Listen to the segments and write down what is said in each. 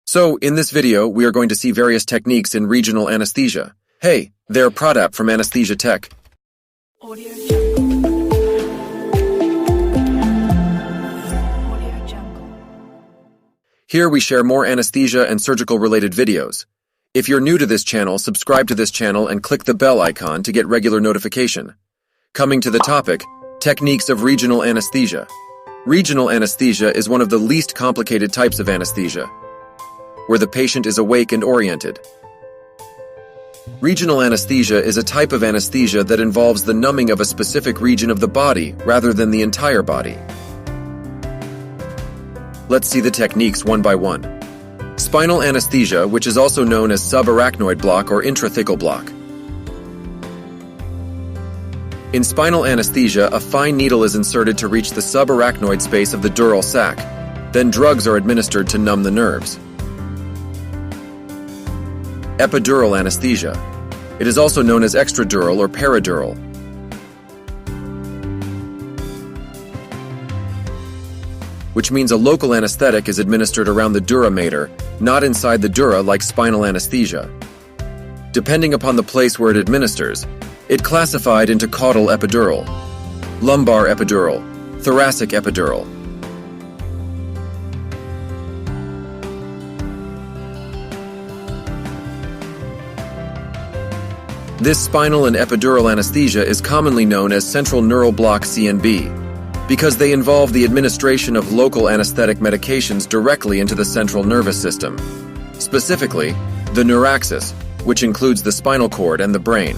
So, in this video, we are going to see various techniques in regional anesthesia. Hey, they're Pradap from Anesthesia Tech. Here we share more anesthesia and surgical-related videos. If you're new to this channel, subscribe to this channel and click the bell icon to get regular notification. Coming to the topic, techniques of regional anesthesia. Regional anesthesia is one of the least complicated types of anesthesia, where the patient is awake and oriented. Regional anesthesia is a type of anesthesia that involves the numbing of a specific region of the body rather than the entire body. Let's see the techniques one by one. Spinal anesthesia, which is also known as subarachnoid block or intrathecal block. In spinal anesthesia, a fine needle is inserted to reach the subarachnoid space of the dural sac. Then drugs are administered to numb the nerves. Epidural anesthesia. It is also known as extradural or peridural. Which means a local anesthetic is administered around the dura mater, not inside the dura like spinal anesthesia. Depending upon the place where it administers, it classified into caudal epidural, lumbar epidural, thoracic epidural. This spinal and epidural anesthesia is commonly known as central neural block CNB, because they involve the administration of local anesthetic medications directly into the central nervous system, specifically the neuraxis, which includes the spinal cord and the brain.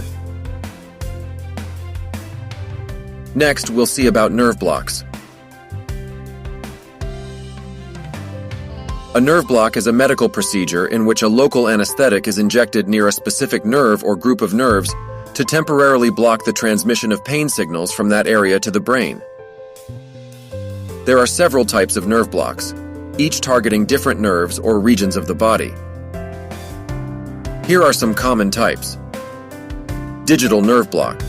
Next, we'll see about nerve blocks. A nerve block is a medical procedure in which a local anesthetic is injected near a specific nerve or group of nerves to temporarily block the transmission of pain signals from that area to the brain. There are several types of nerve blocks, each targeting different nerves or regions of the body. Here are some common types. Digital nerve block.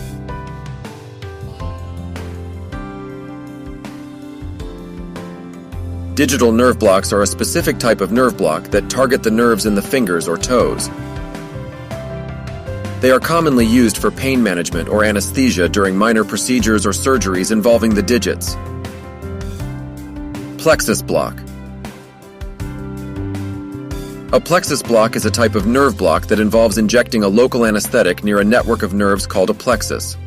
Digital nerve blocks are a specific type of nerve block that target the nerves in the fingers or toes. They are commonly used for pain management or anesthesia during minor procedures or surgeries involving the digits. Plexus block. A plexus block is a type of nerve block that involves injecting a local anesthetic near a network of nerves called a plexus.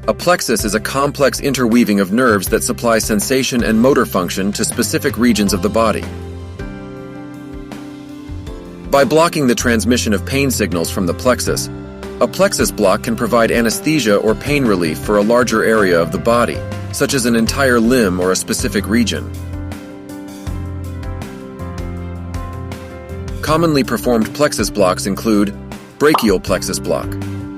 A plexus is a complex interweaving of nerves that supply sensation and motor function to specific regions of the body. By blocking the transmission of pain signals from the plexus, a plexus block can provide anesthesia or pain relief for a larger area of the body, such as an entire limb or a specific region. Commonly performed plexus blocks include brachial plexus block,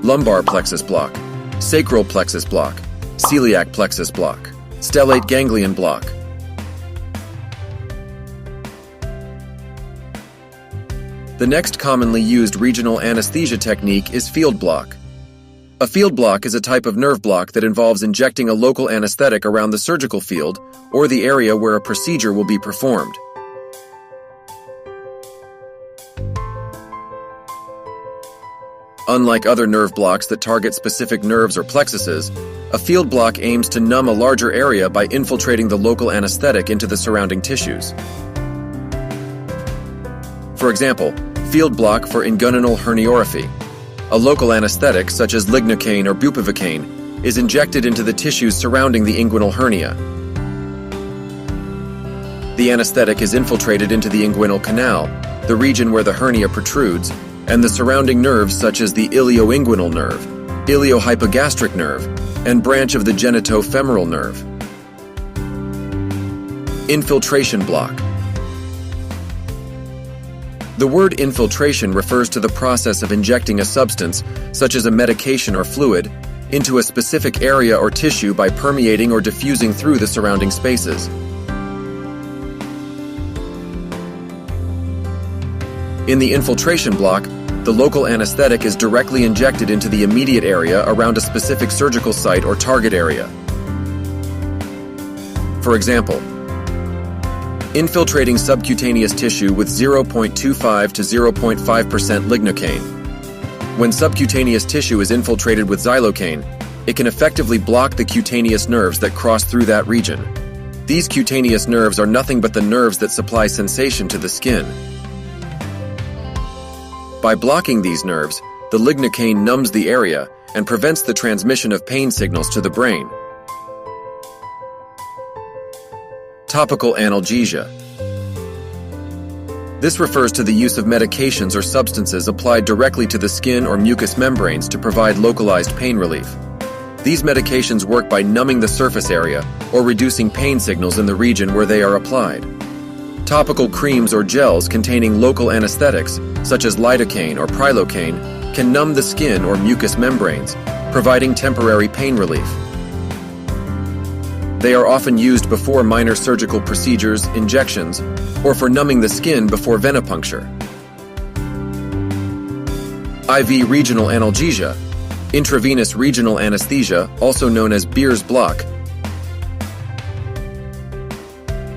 lumbar plexus block, sacral plexus block, celiac plexus block, stellate ganglion block. The next commonly used regional anesthesia technique is field block. A field block is a type of nerve block that involves injecting a local anesthetic around the surgical field or the area where a procedure will be performed. Unlike other nerve blocks that target specific nerves or plexuses, a field block aims to numb a larger area by infiltrating the local anesthetic into the surrounding tissues. For example, field block for inguinal herniorrhaphy. A local anesthetic, such as lignocaine or bupivacaine, is injected into the tissues surrounding the inguinal hernia. The anesthetic is infiltrated into the inguinal canal, the region where the hernia protrudes, and the surrounding nerves such as the ilioinguinal nerve, iliohypogastric nerve, and branch of the genitofemoral nerve. Infiltration block. The word infiltration refers to the process of injecting a substance, such as a medication or fluid, into a specific area or tissue by permeating or diffusing through the surrounding spaces. In the infiltration block, the local anesthetic is directly injected into the immediate area around a specific surgical site or target area. For example, Infiltrating subcutaneous tissue with 0.25 to 0.5% lignocaine. When subcutaneous tissue is infiltrated with xylocaine, it can effectively block the cutaneous nerves that cross through that region. These cutaneous nerves are nothing but the nerves that supply sensation to the skin. By blocking these nerves, the lignocaine numbs the area and prevents the transmission of pain signals to the brain. Topical analgesia. This refers to the use of medications or substances applied directly to the skin or mucous membranes to provide localized pain relief. These medications work by numbing the surface area or reducing pain signals in the region where they are applied. Topical creams or gels containing local anesthetics, such as lidocaine or prilocaine, can numb the skin or mucous membranes, providing temporary pain relief. They are often used before minor surgical procedures, injections, or for numbing the skin before venipuncture. IV regional analgesia, intravenous regional anesthesia, also known as Beer's block,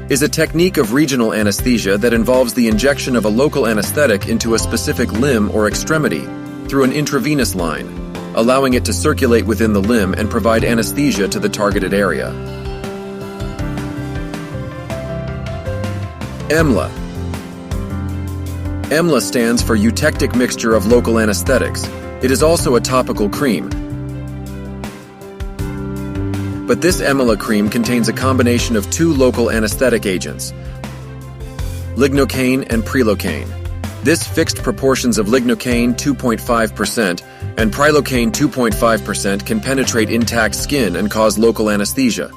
is a technique of regional anesthesia that involves the injection of a local anesthetic into a specific limb or extremity through an intravenous line, allowing it to circulate within the limb and provide anesthesia to the targeted area. EMLA. EMLA stands for eutectic mixture of local anesthetics. It is also a topical cream. But this EMLA cream contains a combination of two local anesthetic agents, lignocaine and prilocaine. This fixed proportions of lignocaine 2.5% and prilocaine 2.5% can penetrate intact skin and cause local anesthesia.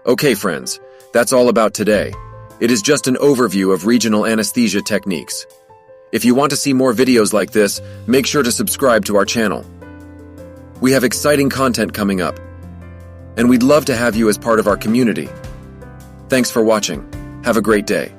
Okay friends, that's all about today. It is just an overview of regional anesthesia techniques. If you want to see more videos like this, make sure to subscribe to our channel. We have exciting content coming up, and we'd love to have you as part of our community. Thanks for watching. Have a great day.